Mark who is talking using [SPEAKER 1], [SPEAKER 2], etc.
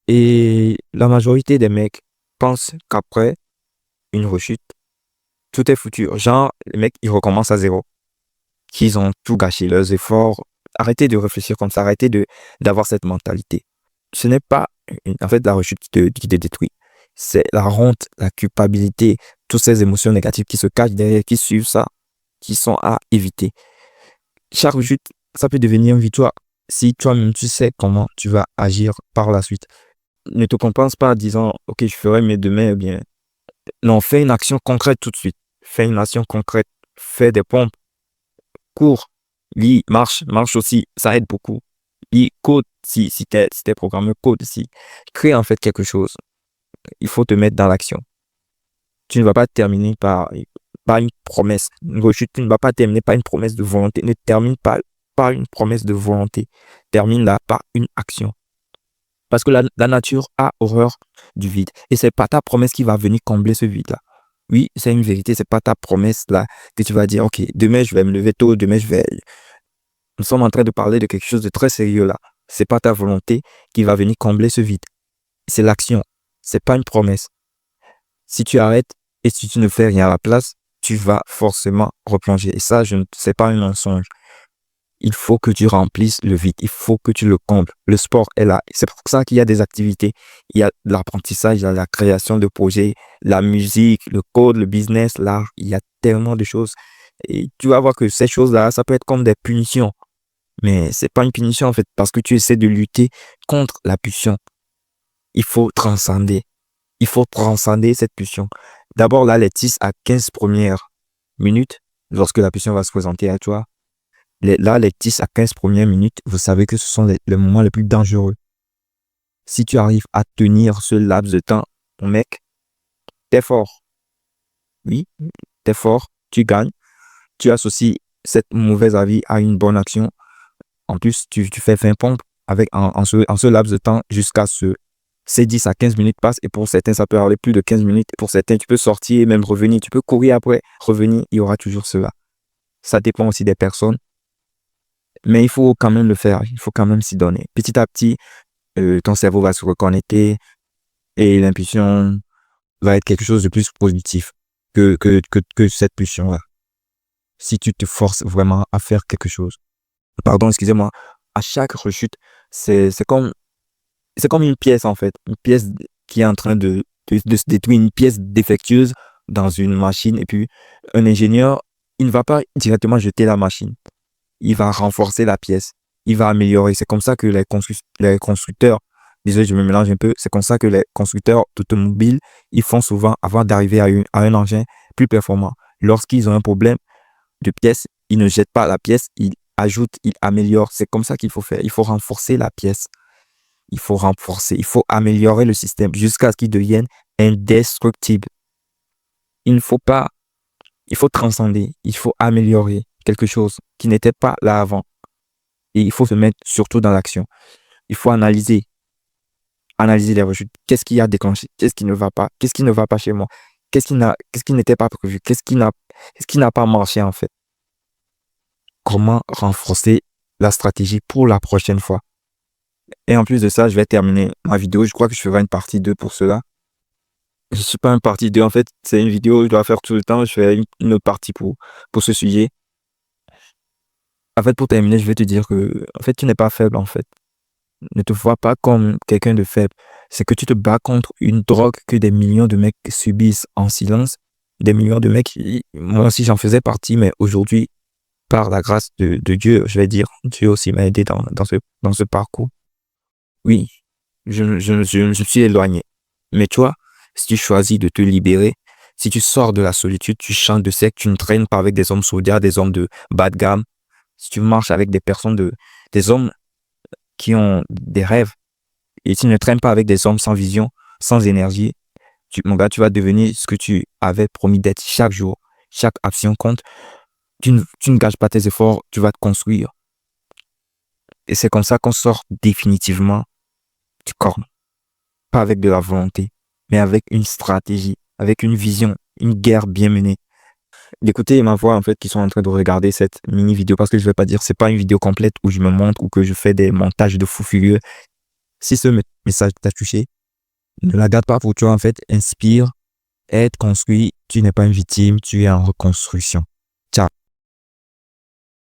[SPEAKER 1] Et la majorité des mecs pensent qu'après une rechute, tout est foutu. Genre, les mecs, ils recommencent à zéro. Qu'ils ont tout gâché, leurs efforts. Arrêtez de réfléchir comme ça. Arrêtez d'avoir cette mentalité. Ce n'est pas, en fait, la rechute qui te détruit. C'est la honte, la culpabilité, toutes ces émotions négatives qui se cachent derrière, qui suivent ça, qui sont à éviter. Chaque rechute, ça peut devenir une victoire si toi-même tu sais comment tu vas agir par la suite. Ne te compense pas en disant, OK, je ferai mais demain, eh bien. Non, fais une action concrète tout de suite. Fais une action concrète. Fais des pompes, cours, lis, marche aussi. Ça aide beaucoup. Lis, code si t'es programmeur, code si. Crée en fait quelque chose. Il faut te mettre dans l'action. Tu ne vas pas terminer par une promesse. Une rechute, tu ne vas pas terminer par une promesse de volonté. Ne termine pas par une promesse de volonté. Termine là par une action. Parce que la nature a horreur du vide. Et c'est pas ta promesse qui va venir combler ce vide-là. Oui, c'est une vérité. C'est pas ta promesse là que tu vas dire, OK, demain je vais me lever tôt, demain je vais. Nous sommes en train de parler de quelque chose de très sérieux là. C'est pas ta volonté qui va venir combler ce vide. C'est l'action. C'est pas une promesse. Si tu arrêtes et si tu ne fais rien à la place, tu vas forcément replonger. Et ça, c'est pas un mensonge. Il faut que tu remplisses le vide. Il faut que tu le combles. Le sport est là. C'est pour ça qu'il y a des activités. Il y a l'apprentissage, il y a la création de projets, la musique, le code, le business, l'art. Il y a tellement de choses. Et tu vas voir que ces choses-là, ça peut être comme des punitions. Mais c'est pas une punition en fait, parce que tu essaies de lutter contre la pulsion. Il faut transcender. Il faut transcender cette pulsion. D'abord, là, les 10 à 15 premières minutes, lorsque la pulsion va se présenter à toi, les 10 à 15 premières minutes, vous savez que ce sont les moments les plus dangereux. Si tu arrives à tenir ce laps de temps, mon mec, t'es fort. Oui, t'es fort, tu gagnes. Tu associes cette mauvaise avis à une bonne action. En plus, tu fais 20 pompes en ce laps de temps jusqu'à ces 10 à 15 minutes passent. Et pour certains, ça peut aller plus de 15 minutes. Pour certains, tu peux sortir et même revenir. Tu peux courir après, revenir. Il y aura toujours cela. Ça dépend aussi des personnes. Mais il faut quand même le faire. Il faut quand même s'y donner. Petit à petit, ton cerveau va se reconnecter et l'impulsion va être quelque chose de plus positif que cette pulsion-là. Si tu te forces vraiment à faire quelque chose. Pardon, excusez-moi. À chaque rechute, c'est comme une pièce en fait. Une pièce qui est en train de se détruire, une pièce défectueuse dans une machine. Et puis, un ingénieur, il ne va pas directement jeter la machine. Il va renforcer la pièce. Il va améliorer. C'est comme ça que les constructeurs, désolé, je me mélange un peu, c'est comme ça que les constructeurs d'automobiles, ils font souvent avant d'arriver à un engin plus performant. Lorsqu'ils ont un problème de pièce, ils ne jettent pas la pièce, ils ajoutent, ils améliorent. C'est comme ça qu'il faut faire. Il faut renforcer la pièce. Il faut renforcer, il faut améliorer le système jusqu'à ce qu'il devienne indestructible. Il ne faut pas, il faut transcender, il faut améliorer quelque chose qui n'était pas là avant. Et il faut se mettre surtout dans l'action. Il faut analyser les rechutes. Qu'est-ce qui a déclenché? Qu'est-ce qui ne va pas? Qu'est-ce qui ne va pas chez moi? Qu'est-ce qui n'était pas prévu? Qu'est-ce qui n'a pas marché en fait? Comment renforcer la stratégie pour la prochaine fois? Et en plus de ça, je vais terminer ma vidéo. Je crois que je ferai une partie 2 pour cela. Je suis pas une partie 2 en fait. C'est une vidéo que je dois faire tout le temps. Je fais une autre partie pour ce sujet. En fait, pour terminer, je vais te dire que, en fait, tu n'es pas faible, en fait. Ne te vois pas comme quelqu'un de faible. C'est que tu te bats contre une drogue que des millions de mecs subissent en silence. Des millions de mecs, moi aussi j'en faisais partie, mais aujourd'hui, par la grâce de Dieu, je vais dire, Dieu aussi m'a aidé dans ce parcours. Oui, je suis éloigné. Mais toi, si tu choisis de te libérer, si tu sors de la solitude, tu changes de secte, tu ne traînes pas avec des hommes soldiers, des hommes de bas de gamme, si tu marches avec des hommes qui ont des rêves, et tu ne traînes pas avec des hommes sans vision, sans énergie, mon gars, tu vas devenir ce que tu avais promis d'être chaque jour. Chaque action compte. Tu ne gâches pas tes efforts, tu vas te construire. Et c'est comme ça qu'on sort définitivement du corps. Pas avec de la volonté, mais avec une stratégie, avec une vision, une guerre bien menée. D'écouter ma voix, en fait, qui sont en train de regarder cette mini vidéo, parce que je vais pas dire, c'est pas une vidéo complète où je me montre ou que je fais des montages de fou furieux. Si ce message t'a touché, ne la garde pas pour toi, en fait, inspire, aide, construit. Tu n'es pas une victime, tu es en reconstruction.